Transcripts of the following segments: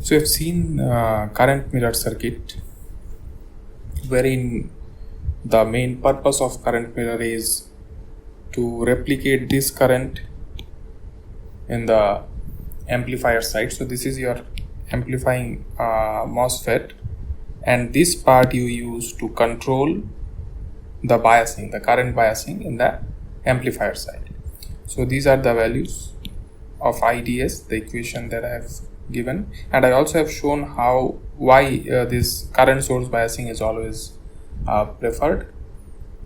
So I've seen current mirror circuit, wherein the main purpose of current mirror is to replicate this current in the amplifier side. So this is your amplifying MOSFET, and this part you use to control the biasing, the current biasing in the amplifier side. So these are the values of IDS, the equation that I have given, and I also have shown why this current source biasing is always preferred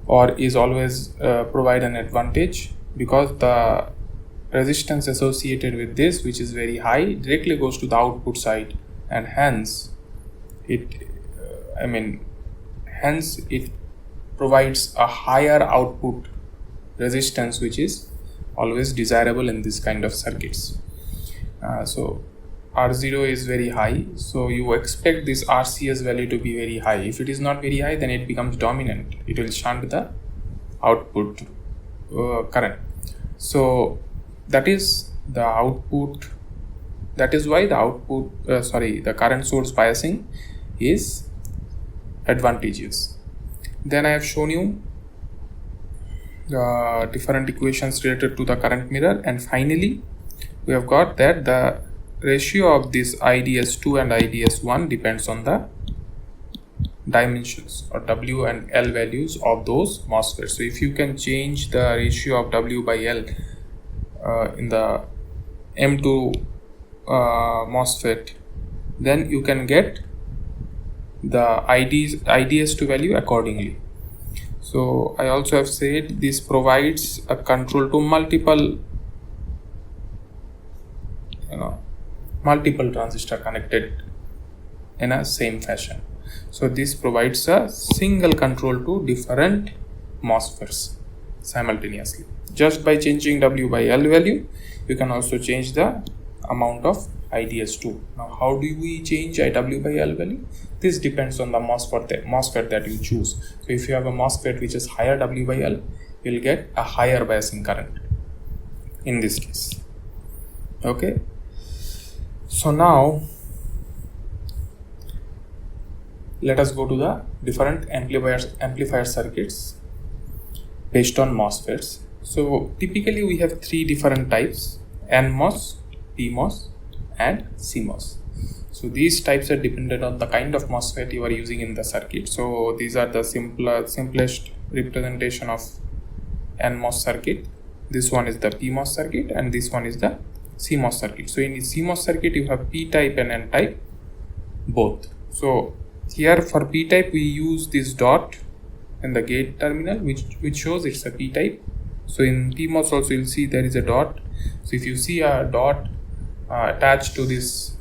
or is always provide an advantage, because the resistance associated with this, which is very high, directly goes to the output side, and hence it provides a higher output resistance, which is always desirable in this kind of circuits. So R0 is very high, so you expect this RCS value to be very high. If it is not very high, then it becomes dominant. It will shunt the output current. So that is the output. That is why the current source biasing is advantageous. Then I have shown you the different equations related to the current mirror, and finally we have got that the ratio of this IDS2 and IDS1 depends on the dimensions or W and L values of those MOSFETs. So if you can change the ratio of W by L in the M2 MOSFET, then you can get the IDS2 value accordingly. So I also have said this provides a control to multiple transistor connected in a same fashion. So this provides a single control to different MOSFETs simultaneously. Just by changing W by L value, you can also change the amount of IDS2. Now how do we change W by L value? This depends on the MOSFET that you choose. So if you have a MOSFET which is higher W by L, you will get a higher biasing current in this case. Okay. So now let us go to the different amplifier circuits based on MOSFETs. So typically we have three different types: NMOS, PMOS and CMOS. So these types are dependent on the kind of MOSFET you are using in the circuit. So these are the simplest representation of NMOS circuit. This one is the PMOS circuit, and this one is the CMOS circuit. So in the CMOS circuit you have P type and N type both. So here for P type we use this dot in the gate terminal which shows it's a P type. So in PMOS also you'll see there is a dot. So if you see a dot attached to this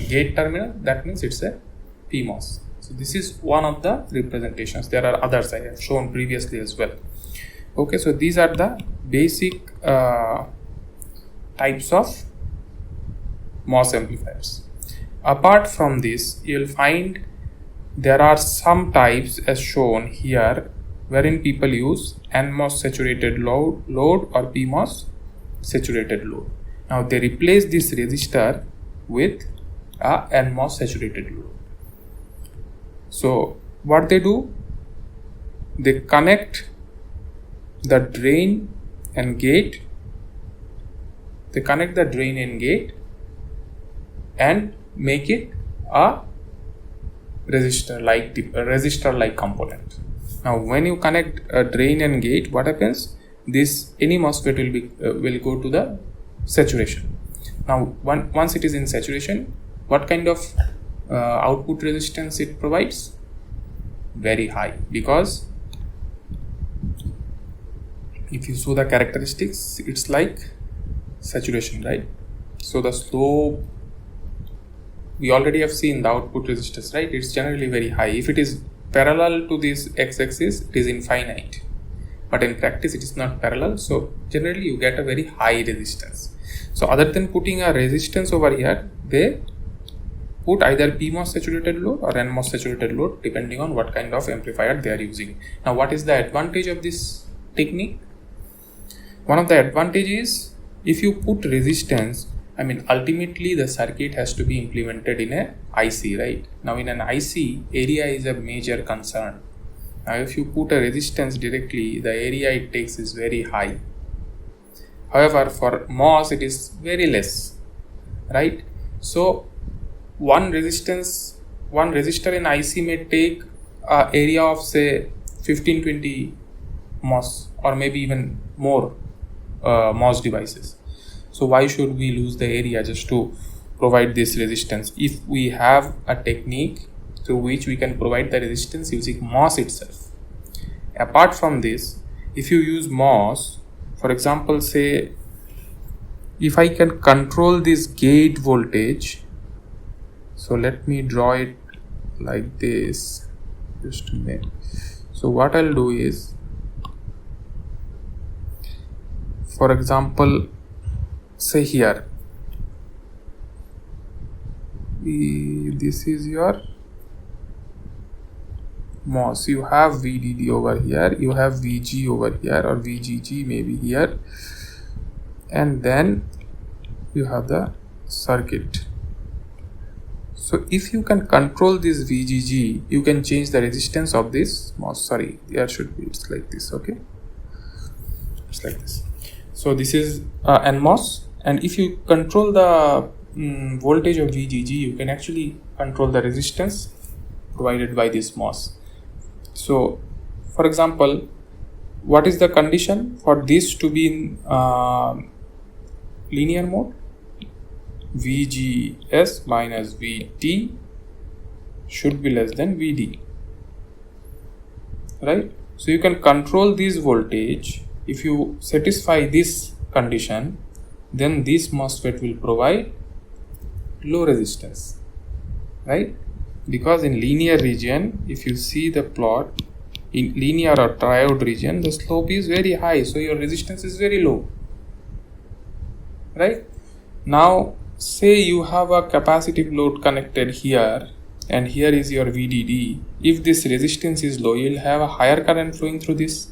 gate terminal, that means it's a PMOS. So this is one of the representations. There are others I have shown previously as well. Okay, so these are the basic types of MOS amplifiers. Apart from this, you'll find there are some types as shown here wherein people use NMOS saturated load or PMOS saturated load. Now they replace this resistor with a NMOS saturated load. So what they do, they connect the drain and gate. They connect the drain and gate and make it a resistor like component. Now when you connect a drain and gate, what happens? Any MOSFET will go to the saturation. Now once it is in saturation, what kind of output resistance it provides? Very high, because if you saw the characteristics, it's like saturation, right? So the slope, we already have seen the output resistance, right? It's generally very high. If it is parallel to this x-axis, it is infinite, but in practice it is not parallel, so generally you get a very high resistance. So other than putting a resistance over here, they put either PMOS saturated load or NMOS saturated load depending on what kind of amplifier they are using. Now what is the advantage of this technique? One of the advantages is, if you put resistance, I mean, ultimately the circuit has to be implemented in a IC, right? Now in an IC, area is a major concern. Now if you put a resistance directly, the area it takes is very high. However, for MOS it is very less, right? So one resistor in IC may take area of say 15-20 MOS or maybe even more MOS devices. So why should we lose the area just to provide this resistance if we have a technique through which we can provide the resistance using MOS itself? Apart from this, if you use MOS, for example, say if I can control this gate voltage, so let me draw it like this just to make. So what I'll do is, for example, say here, this is your MOS. You have VDD over here, you have VG over here, or VGG maybe here, and then you have the circuit. So if you can control this VGG, you can change the resistance of this MOS. Sorry, there should be, it's like this, okay? It's like this. So this is NMOS, and if you control the voltage of VGG, you can actually control the resistance provided by this MOS. So for example, what is the condition for this to be in linear mode? VGS minus VT should be less than VD, right? So you can control this voltage. If you satisfy this condition, then this MOSFET will provide low resistance, right? Because in linear region, if you see the plot, in linear or triode region, the slope is very high, so your resistance is very low, right? Now say you have a capacitive load connected here, and here is your VDD. If this resistance is low, you will have a higher current flowing through this.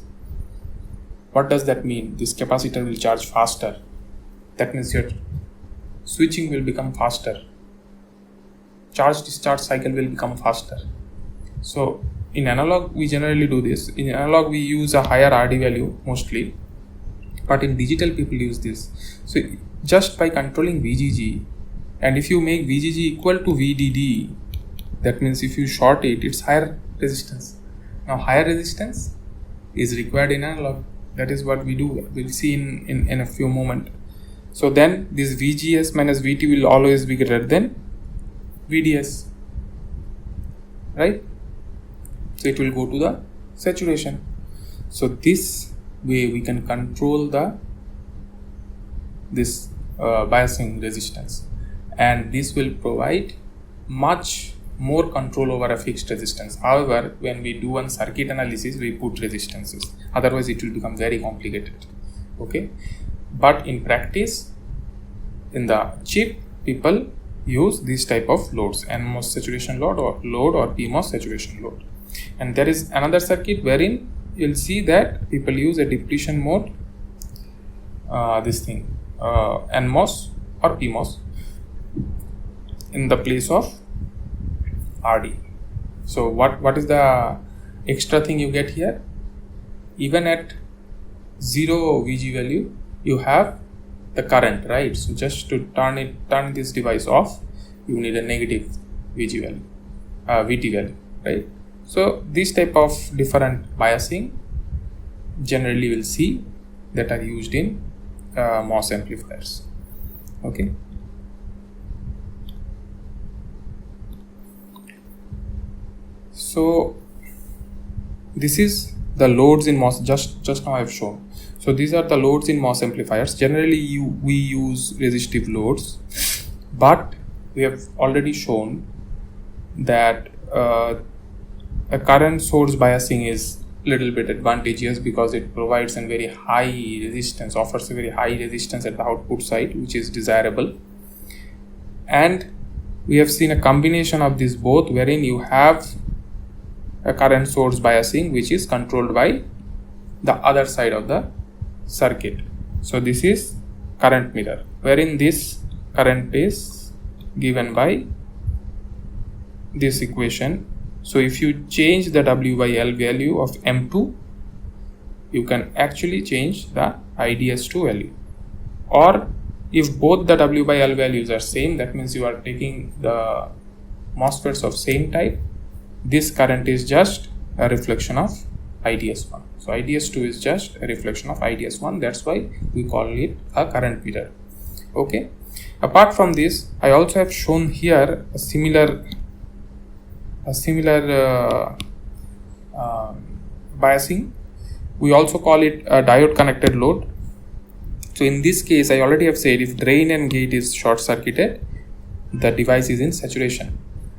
What does that mean? This capacitor will charge faster. That means your switching will become faster. Charge discharge cycle will become faster. So in analog we generally do this. In analog we use a higher RD value mostly, but in digital people use this. So just by controlling VGG, and if you make VGG equal to VDD, that means if you short it, it's higher resistance. Now higher resistance is required in analog. That is what we do. We'll see in a few moments. So then this VGS minus VT will always be greater than VDS, right? So it will go to the saturation. So this way we can control this biasing resistance, and this will provide much more control over a fixed resistance. However, when we do one circuit analysis, we put resistances, otherwise it will become very complicated, okay? But in practice, in the chip, people use this type of loads, NMOS saturation load or PMOS saturation load. And there is another circuit wherein you'll see that people use a depletion mode, NMOS or PMOS in the place of RD. So what is the extra thing you get here? Even at 0 VG value, you have the current, right? So just to turn this device off, you need a negative VG value, VT value, right? So this type of different biasing generally we'll see that are used in MOS amplifiers, okay? So this is the loads in MOS, just now I have shown. So these are the loads in MOS amplifiers. Generally we use resistive loads, but we have already shown that a current source biasing is little bit advantageous because it provides a very high resistance, offers a very high resistance at the output side, which is desirable. And we have seen a combination of these both, wherein you have a current source biasing which is controlled by the other side of the circuit. So this is current mirror, wherein this current is given by this equation. So if you change the W by L value of M2, you can actually change the IDS2 value. Or if both the W by L values are same, that means you are taking the MOSFETs of same type, this current is just a reflection of IDS1. So IDS2 is just a reflection of IDS1. That's why we call it a current mirror. Okay. Apart from this, I also have shown here a similar biasing. We also call it a diode connected load. So in this case, I already have said if drain and gate is short circuited, the device is in saturation.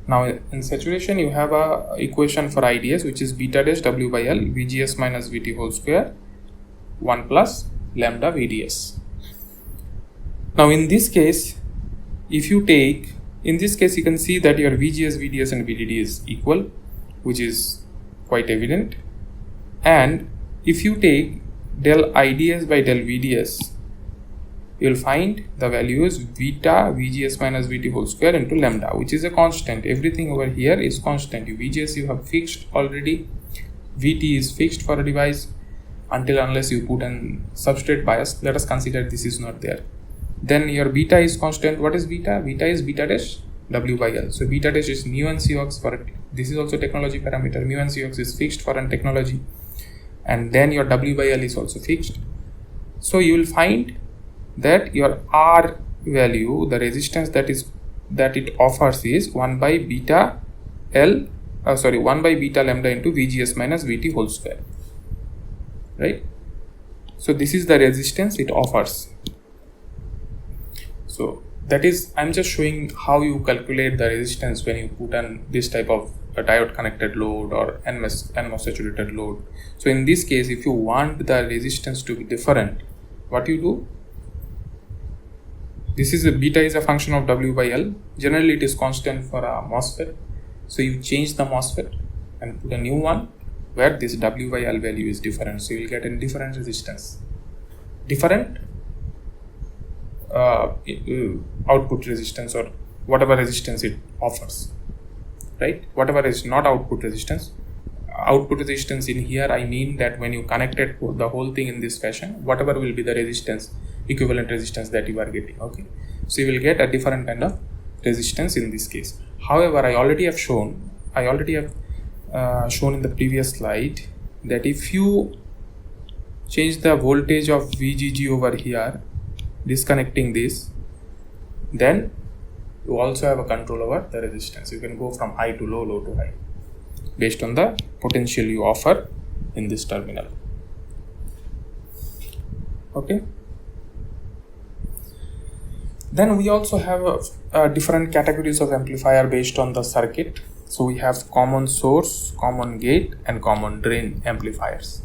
Now in saturation, you have a equation for IDS, which is beta dash W by L VGS minus VT whole square 1 plus lambda VDS. Now in this case, if you take, in this case you can see that your VGS, VDS and VDD is equal, which is quite evident. And if you take del IDS by del VDS, you will find the value is beta VGS minus VT whole square into lambda, which is a constant. Everything over here is constant. VGS you have fixed already, VT is fixed for a device until unless you put an substrate bias. Let us consider this is not there. Then your beta is constant. What is beta? Beta is beta dash W by L. So beta dash is mu and Cox for it. This is also technology parameter. Mu and Cox is fixed for an technology. And then your W by L is also fixed. So you will find that your R value, the resistance that it offers is 1 by beta L, 1 by beta lambda into VGS minus VT whole square, right? So this is the resistance it offers. So that is, I'm just showing how you calculate the resistance when you put on this type of a diode connected load or NMOS saturated load. So in this case, if you want the resistance to be different, what you do? This is beta is a function of W by L. Generally it is constant for a MOSFET. So you change the MOSFET and put a new one where this W by L value is different. So you will get a different resistance. Different output resistance or whatever resistance it offers. Right? Whatever is not output resistance. Output resistance in here, I mean that when you connected the whole thing in this fashion, whatever will be the resistance, equivalent resistance that you are getting. Okay, so you will get a different kind of resistance in this case. However, I already have shown in the previous slide that if you change the voltage of VGG over here, disconnecting this, then you also have a control over the resistance. You can go from high to low, low to high, based on the potential you offer in this terminal. Okay. Then we also have different categories of amplifier based on the circuit. So we have common source, common gate and common drain amplifiers.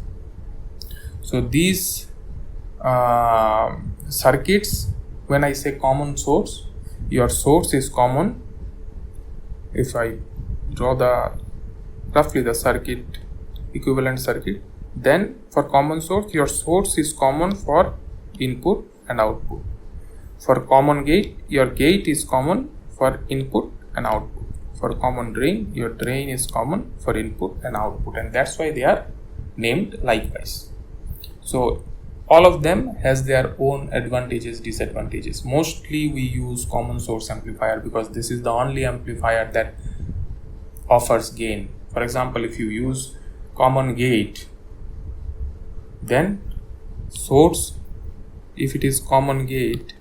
So these circuits, when I say common source, your source is common. If I draw roughly the circuit, equivalent circuit, then for common source, your source is common for input and output. For common gate, your gate is common for input and output. For common drain, your drain is common for input and output, and that's why they are named likewise. So all of them has their own advantages, disadvantages. Mostly we use common source amplifier because this is the only amplifier that offers gain. For example, if you use common gate, then source, if it is common gate,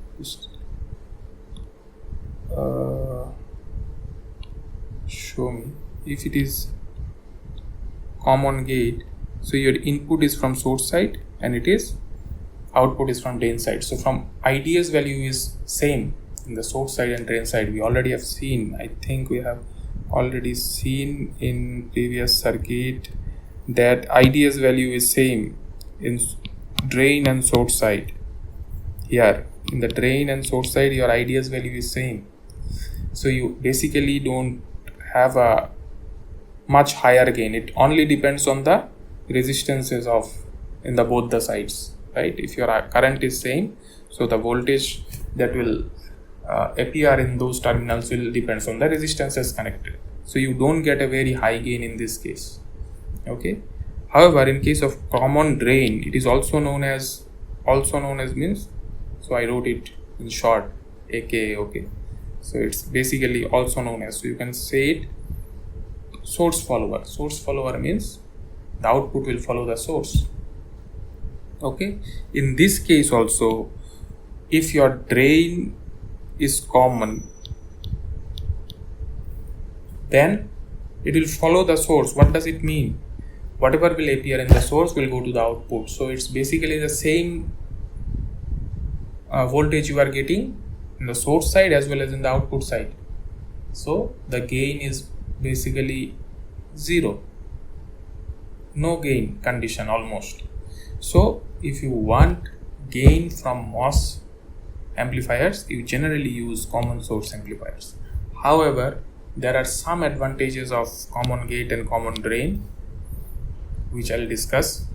show me, if it is common gate, so your input is from source side and it is output is from drain side. So from IDS value is same in the source side and drain side. We already have seen, I think we have already seen in previous circuit that IDS value is same in drain and source side. Here in the drain and source side, your IDS value is same. So you basically don't have a much higher gain. It only depends on the resistances of in the both the sides, right? If your current is same, so the voltage that will appear in those terminals will depends on the resistances connected. So you don't get a very high gain in this case. Okay. However, in case of common drain, it is also known as means. So I wrote it in short, AKA. Okay. So it's basically also known as. So you can say it source follower. Source follower means the output will follow the source. Okay. In this case also, if your drain is common, then it will follow the source. What does it mean? Whatever will appear in the source will go to the output. So it's basically the same voltage you are getting in the source side as well as in the output side. So the gain is basically zero. No gain condition almost. So if you want gain from MOS amplifiers, you generally use common source amplifiers. However, there are some advantages of common gate and common drain, which I'll discuss,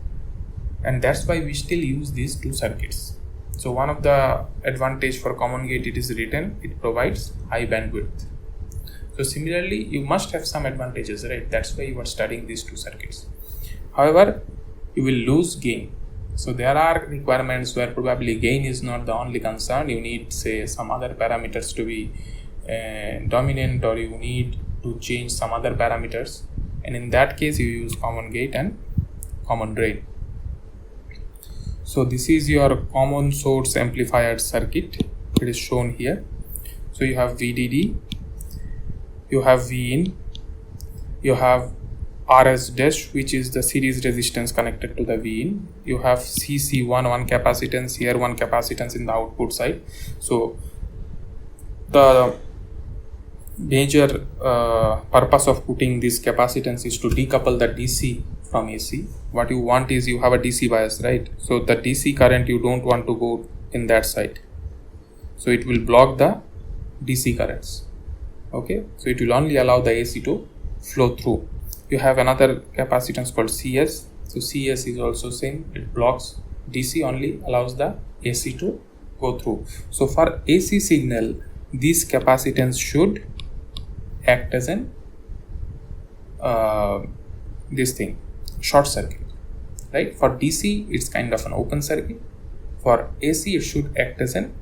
and that's why we still use these two circuits. So one of the advantage for common gate, it is written, it provides high bandwidth. So similarly, you must have some advantages, right? That's why you are studying these two circuits. However, you will lose gain. So there are requirements where probably gain is not the only concern. You need, say, some other parameters to be dominant, or you need to change some other parameters, and in that case you use common gate and common drain. So this is your common source amplifier circuit. It is shown here. So you have VDD, you have Vin, you have RS dash, which is the series resistance connected to the Vin. You have CC1, one capacitance here, one capacitance in the output side. So the major purpose of putting this capacitance is to decouple the DC from AC. What you want is you have a DC bias, right? So the DC current you don't want to go in that side. So it will block the DC currents. Okay, so it will only allow the AC to flow through. You have another capacitance called CS. So CS is also same. It blocks DC, only allows the AC to go through. So for AC signal, this capacitance should act as an short circuit, right? For DC, it's kind of an open circuit. For AC, it should act as an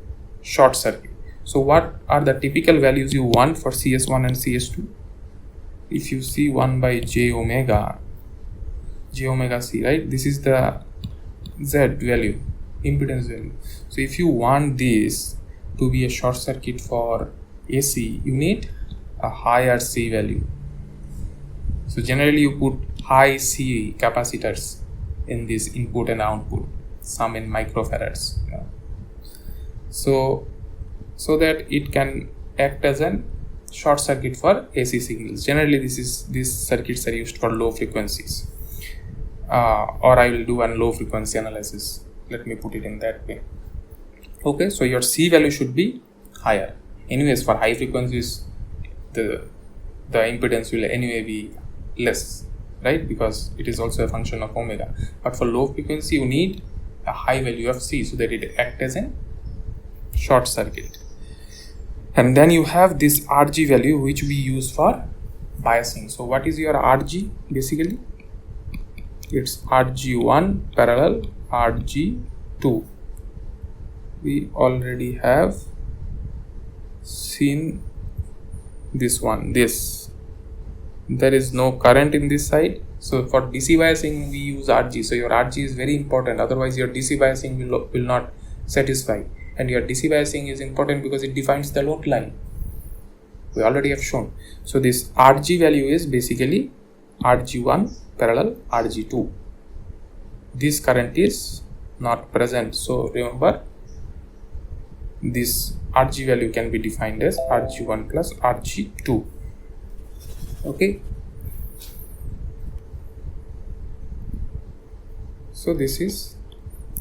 short circuit. So what are the typical values you want for CS1 and CS2? If you see 1 by j omega C, right? This is the Z value, impedance value. So if you want this to be a short circuit for AC, you need a higher C value. So generally you put high C capacitors in this input and output, some in microfarads, so that it can act as an short circuit for AC signals. Generally these circuits are used for low frequencies, or I will do a low frequency analysis. Let me put it in that way. Okay, so your C value should be higher. Anyways, for high frequencies, the impedance will anyway be less, right? Because it is also a function of omega. But for low frequency, you need a high value of C so that it acts as a short circuit. And then you have this RG value, which we use for biasing. So what is your RG? Basically, it's RG1 parallel RG2. We already have seen this one. There is no current in this side. So for DC biasing, we use RG. So your RG is very important. Otherwise, your DC biasing will not satisfy. And your DC biasing is important because it defines the load line. We already have shown. So this RG value is basically RG1 parallel RG2. This current is not present. So remember, this RG value can be defined as RG1 plus RG2. Okay. So this is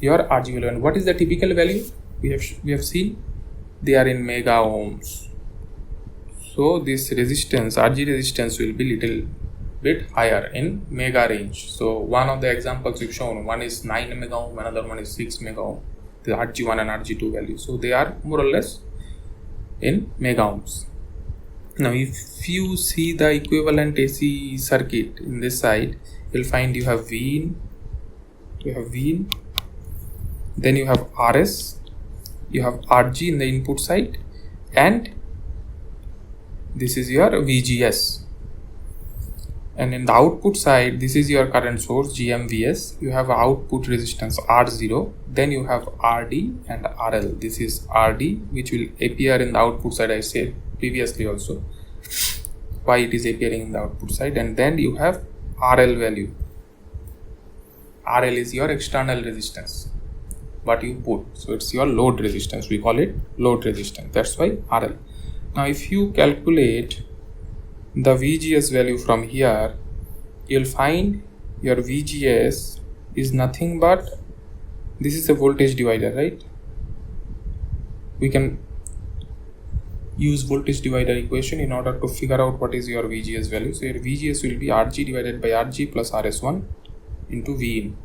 your RG value. And what is the typical value? We have seen they are in mega ohms. So this resistance, RG resistance, will be little bit higher in mega range. So one of the examples we've shown, one is 9 mega ohm, another one is 6 mega ohm, the RG1 and RG2 value. So they are more or less in mega ohms. Now if you see the equivalent AC circuit in this side, you'll find you have V in, then you have RS, you have RG in the input side, and this is your VGS. And in the output side, this is your current source GMVS. You have output resistance R0, then you have RD and RL. This is RD, which will appear in the output side, I said previously also why it is appearing in the output side. And then you have RL value. RL is your external resistance, what you put. So it's your load resistance. We call it load resistance. That's why RL. Now if you calculate the VGS value from here, you'll find your VGS is nothing but, this is a voltage divider, right? We can use voltage divider equation in order to figure out what is your VGS value. So your VGS will be RG divided by RG plus RS1 into Vin.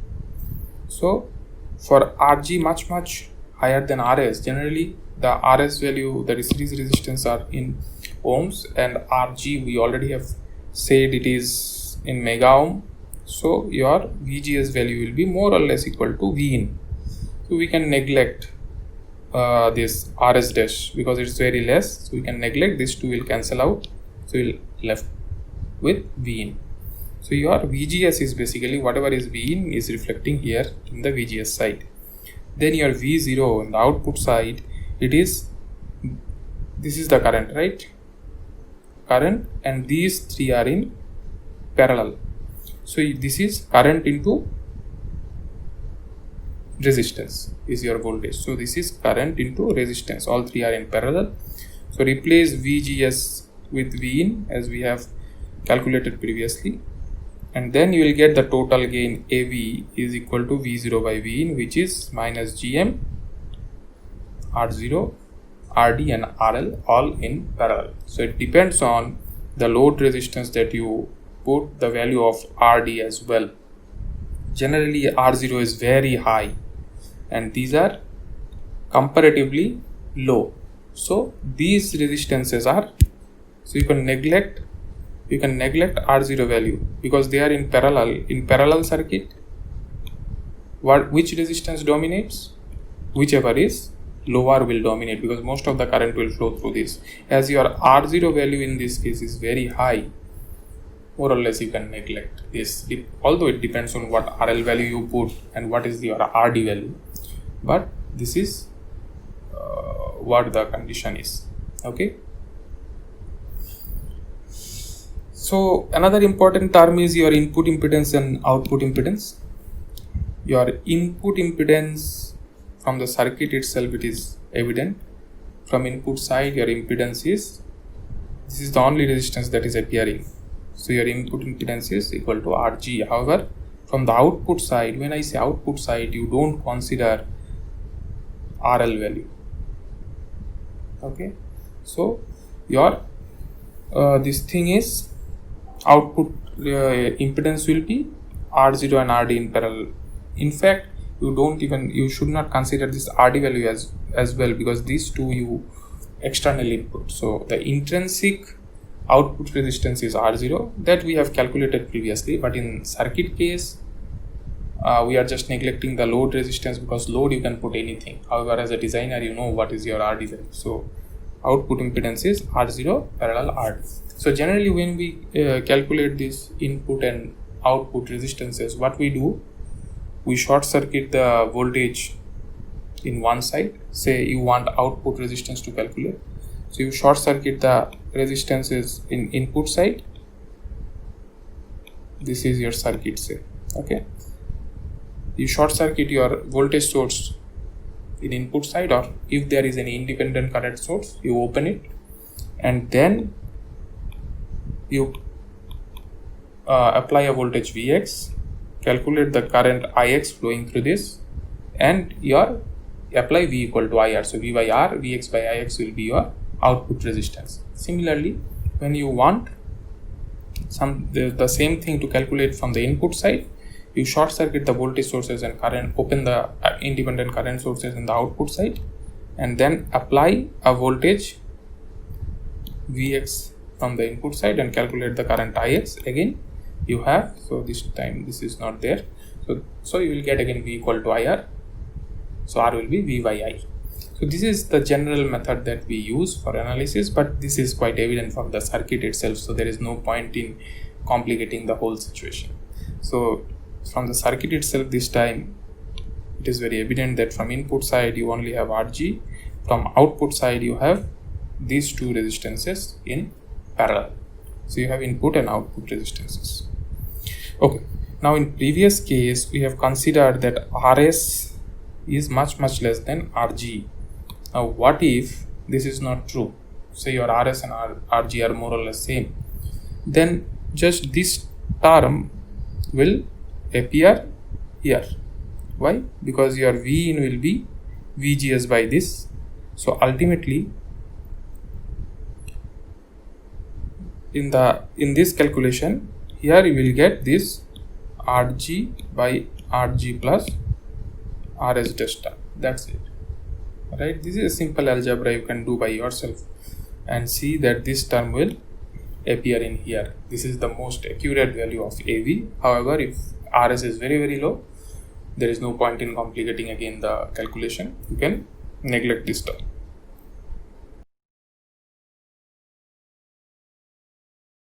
So for RG much higher than RS, generally the RS value, the series resistance are in ohms, and RG we already have said it is in mega ohm. So your VGS value will be more or less equal to Vin. So we can neglect this RS dash because it's very less. So we can neglect, this two will cancel out. So we'll left with Vin. So your VGS is basically whatever is Vin is reflecting here in the VGS side. Then your V0 in the output side, it is, this is the current, right? Current, and these three are in parallel. So this is current into resistance is your voltage. So this is current into resistance. All three are in parallel. So replace VGS with Vin as we have calculated previously, and then you will get the total gain AV is equal to V0 by Vin, which is minus GM R0, RD and RL all in parallel. So it depends on the load resistance that you put the value of RD as well. Generally R0 is very high and these are comparatively low. So these resistances are, so you can neglect R0 value because they are in parallel. In parallel circuit, which resistance dominates? Whichever is lower will dominate because most of the current will flow through this. As your R0 value in this case is very high, more or less you can neglect this, although it depends on what RL value you put and what is your RD value, but this is what the condition is. Okay. So another important term is your input impedance and output impedance. Your input impedance from the circuit itself, it is evident. From input side, your impedance is, this is the only resistance that is appearing. So your input impedance is equal to RG. However, from the output side, when I say output side, you don't consider RL value. Okay. So your this thing is output impedance will be R0 and RD in parallel. In fact, you should not consider this RD value as well because these two you externally input. So the intrinsic output resistance is R0 that we have calculated previously, but in circuit case we are just neglecting the load resistance because load you can put anything. However, as a designer you know what is your RD value. So output impedance is R0 parallel RD. So generally when we calculate this input and output resistances, what we do, we short circuit the voltage in one side. Say you want output resistance to calculate, so you short circuit the resistances in input side. This is your circuit, say. Okay, you short circuit your voltage source in input side, or if there is any independent current source, you open it, and then you apply a voltage Vx, calculate the current Ix flowing through this, and your apply V equal to IR. So V by R, Vx by Ix will be your output resistance. Similarly, when you want the same thing to calculate from the input side, you short circuit the voltage sources and current, open the independent current sources in the output side, and then apply a voltage Vx from the input side and calculate the current Ix. Again you have, so this time this is not there, so you will get again V equal to IR, so R will be V by I. So this is the general method that we use for analysis, but this is quite evident from the circuit itself, so there is no point in complicating the whole situation. So from the circuit itself this time it is very evident that from input side you only have Rg, from output side you have these two resistances in parallel, so you have input and output resistances. Okay, now in previous case we have considered that Rs is much less than Rg. Now what if this is not true, say your Rs and Rg are more or less same, then just this term will appear here. Why? Because your V in will be VGS by this, so ultimately in this calculation here you will get this Rg by Rg plus Rs delta. That's it, right? This is a simple algebra you can do by yourself and see that this term will appear in here. This is the most accurate value of AV. However, if Rs is very low, there is no point in complicating again the calculation. You can neglect this term.